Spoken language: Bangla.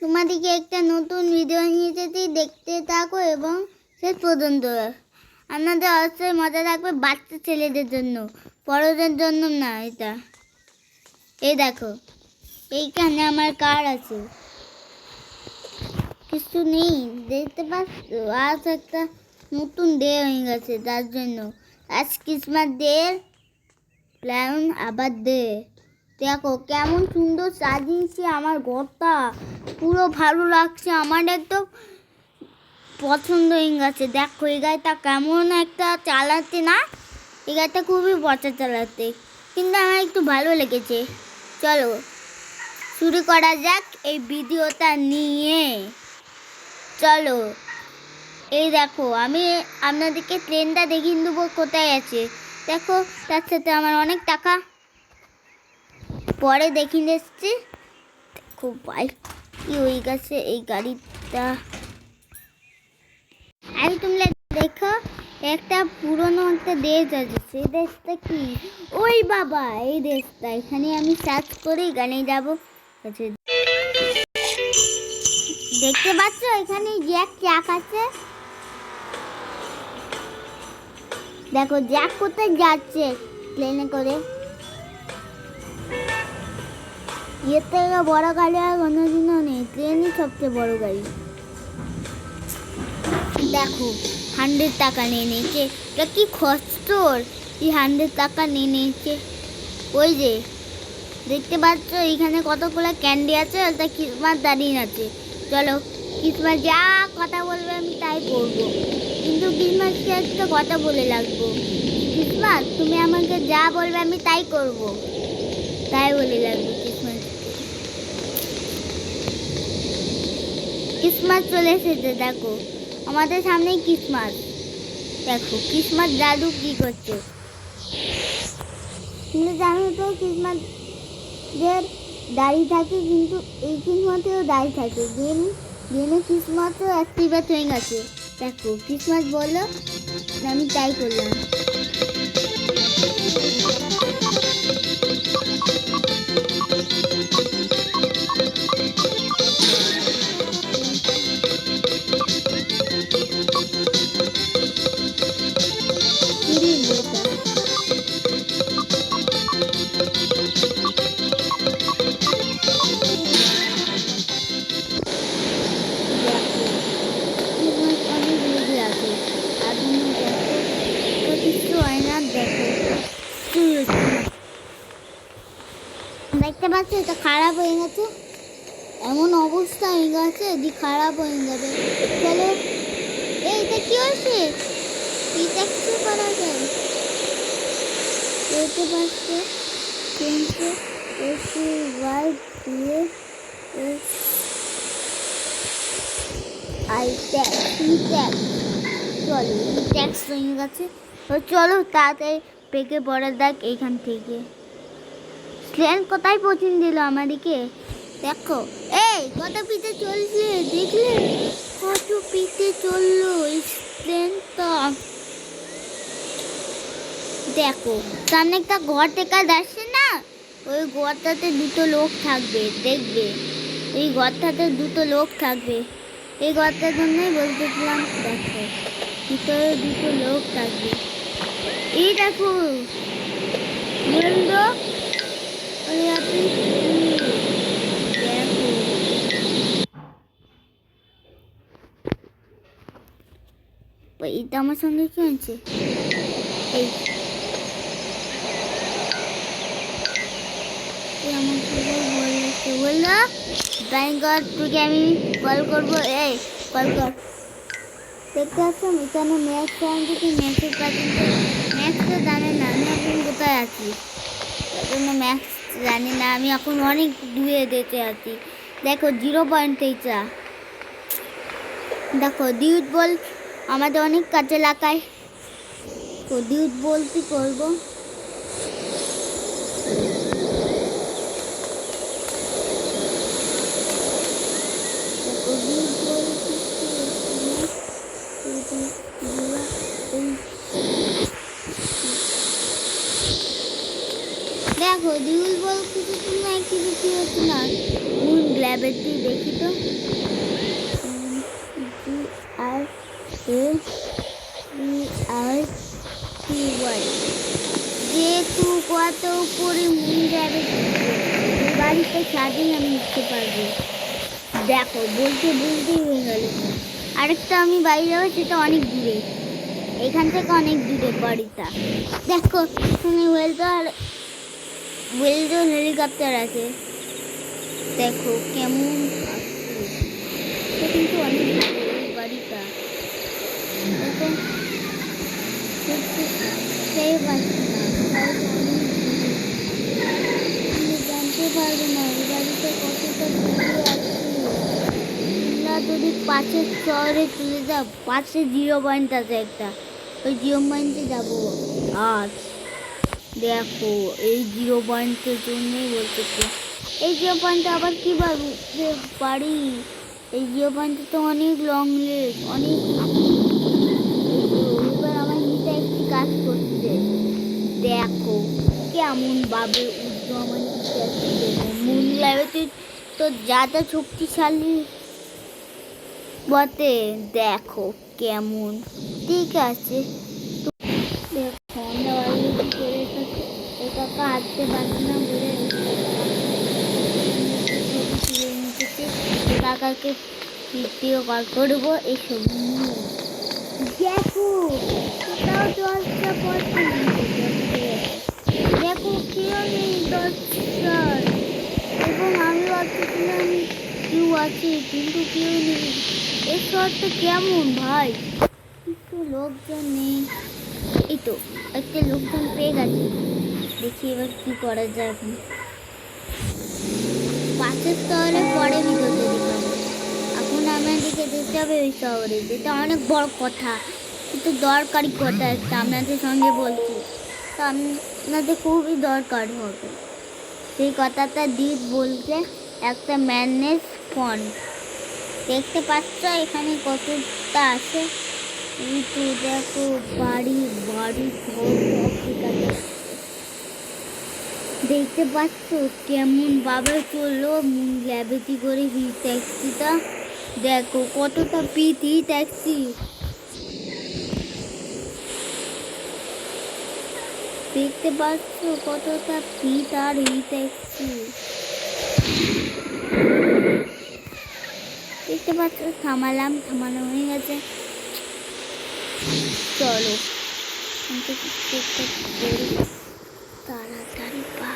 তোমাদেরকে একটা নতুন ভিডিও নিয়ে যেতে দেখতে থাকো এবং শেষ পর্যন্ত। আপনাদের অবশ্যই মজা থাকবে, বাচ্চা ছেলেদের জন্য, বড়দের জন্য না। এটা এই দেখো, এইখানে আমার কার আছে, কিছু নেই, দেখতে পাচ্ছ? আজ একটা নতুন ডে হয়ে গেছে, তার জন্য আজ ক্রিসমাস ডে প্ল্যান আবার ডে। দেখো কেমন সুন্দর সাজিয়েছে আমার ঘরটা, পুরো ভালো লাগছে আমার, একদম পছন্দ হয়ে গেছে। দেখো এই গাড়িটা কেমন একটা চালাতে, না এই গাড়িটা খুবই পচা চালাতে, কিন্তু আমার একটু ভালো লেগেছে। চলো শুরু করা যাক এই ভিডিওটা নিয়ে। চলো, এই দেখো আমি আপনাদেরকে ট্রেনটা দেখিয়ে দেবো কোথায় আছে। দেখো তার সাথে আমার অনেক টাকা, পরে দেখিয়ে এসছি। খুব বাইক কি হয়ে গেছে এই গাড়িটা। আর তোমরা দেখো একটা পুরনো একটা দেশ আছে, সেই দেশটা কি? ওই বাবা, এই দেশটা, এখানে আমি সার্চ করে এখানে যাবো। দেখতে পাচ্ছ এখানে জ্যাক ট্রাক আছে। দেখো জ্যাক কোথায় যাচ্ছে প্লেনে করে। এর থেকে বড় গাড়ি আর কোনোদিনও নেই, ট্রেনই সবচেয়ে বড় গাড়ি। দেখো 100 টাকা নিয়ে নিয়েছে, এটা কি খরচর, এই 100 টাকা নিয়ে নিয়েছে। ওই যে দেখতে পাচ্ছ এখানে কতগুলো ক্যান্ডি আছে, ওটা ক্রিসমাস দাঁড়িয়ে আছে। চলো ক্রিসমাস যা কথা বলবে আমি তাই করবো, কিন্তু ক্রিসমাসকে একটা কথা বলে লাগবো। ক্রিসমাস তুমি আমাকে যা বলবে আমি তাই করব, তাই বলে লাগবে ক্রিসমাস। ক্রিসমাস চলে এসেছে, দেখো আমাদের সামনেই ক্রিসমাস। দেখো ক্রিসমাস দাদু কি করছে। তুমি জানো তো ক্রিসমাস দাঁড়িয়ে থাকে, কিন্তু এই ক্রিসমাসেও দাঁড়িয়ে থাকে। গেমে ক্রিসমাসও অ্যাক্টিভেট হয়ে গেছে। দেখো ক্রিসমাস বললো, আমি তাই করলাম। দেখতে পাচ্ছ এটা খারাপ হয়ে গেছে, এমন অবস্থা হয়ে গেছে যে খারাপ হয়ে যাবে। চলো এইটা কি হয়েছে, এটা কিছু করা যায়। দেখতে পাচ্ছ কিন্তু এসে ওয়াইড দিয়ে আই ট্যাক্স চলো ট্যাক্স হয়ে গেছে। তো চলো তাড়াতাড়ি পেকে পড়া দেখ এইখান থেকে। ট্রেন কোথায় পৌঁছে দিল আমাদেরকে। দেখো এই কত পিঠে চলছে, দেখলে কত পিঠে চললো এই ট্রেনটা। দেখো সামনে একটা ঘর দেখা যাচ্ছে না, ওই ঘরটাতে দুটো লোক থাকবে, দেখবে এই ঘরটাতে দুটো লোক থাকবে। এই ঘরটার জন্যই বলতেছিলাম, দেখো ভিতরে দুটো লোক থাকবে। এই দেখো বললো আপনি দেখো এটা আমার সঙ্গে কি হয়েছে। এই বললো ব্যাংকর তোকে আমি কল করবো, এই কল কর। দেখতে পাচ্ছি এখানে ম্যাচ কি ম্যাচের পর্যন্ত ম্যাচ তো জানে না আমি এখন কোথায় আছি, তার জন্য ম্যাচ জানি না, আমি এখন অনেক দূরে যেতে আছি। দেখো 0.8, দেখো ডিউট বল আমাদের অনেক কাছে লাগায়, তো ডিউট বল কি করবো। দেখো ডিউল বল কিছু অ্যাক্টিভিটি হচ্ছে না, ল্যাবেটি দেখি তো। আর আর যেহেতু কত উপরে মুন যাবে বাড়িতে স্বাধীন আমি উঠতে পারবো। দেখো বলতে বলতেই হয়ে গেল। আরেকটা আমি বাড়ি যাবো, সেটা অনেক দূরে, এখান থেকে অনেক দূরে বাড়িটা। দেখো ওয়েলডন হেলিকপ্টার আছে, দেখো কেমন কিন্তু অনেক দূরে বাড়িটা। দেখো সেই পাচ্ছি না, জানতে পারবে না এই বাড়িতে কতটা দূরে আছে। যদি পাশের শহরে চলে যাও, পাশে 0 পয়েন্ট আছে একটা, ওই 0 পয়েন্টে যাবো। আর দেখো এই 0 পয়েন্টের জন্যই বলতেছি, এই 0 পয়েন্টে আবার কীভাবে উঠতে পারি? এই 0 পয়েন্টে তো অনেক লং লেগ, অনেক। এবার আমার নিচে একটি কাজ করছে, দেখো কেমন ভাবে উঠবো আমার নিচে। মুন ল্যাবেতে তো যাতে শক্তিশালী বটে, দেখো কেমন। ঠিক আছে, দেখো আমরা অলরেডি করে কাকা হাঁটতে পারছি না বলে কাকাকে ভিডিও কল করবো এইসব নিয়ে। দেখো কোথাও দশটা পড়ছে না, দেখো কেউ নেই 10জন, এবং আমি ভাবছিলাম কেউ আছে কিন্তু কেউ নেই। এই শহরটা কেমন ভাই, কিছু লোকজন নেই। এই তো একটা লোকজন পেয়ে গেছে, দেখি এবার কি করা যায়। এখন পাশের শহরে পরে ভিডিও তৈরি করবো। এখন আমাদেরকে যেতে হবে ওই শহরে, যেটা অনেক বড় কথা, কিন্তু দরকারি কথা একটা আপনাদের সঙ্গে বলছি, তো আপনাদের খুবই দরকার হবে। সেই কথাটা দিদ বলছে, একটা ম্যানেজ ফন্ড দেখতে পাচ্ছ এখানে কতটা আছে। এই তো দেখো বাড়ি বাড়ি দেখতে পাচ্ছ কেমন ভাবে চললো ল্যাবেটি করে হি ট্যাক্সিটা। দেখো কতটা পিট হি ট্যাক্সি, দেখতে পাচ্ছ কতটা পিট আর হি ট্যাক্সি। দেখতে পাচ্ছ থামানো হয়ে গেছে। চলো তাড়াতাড়ি পা।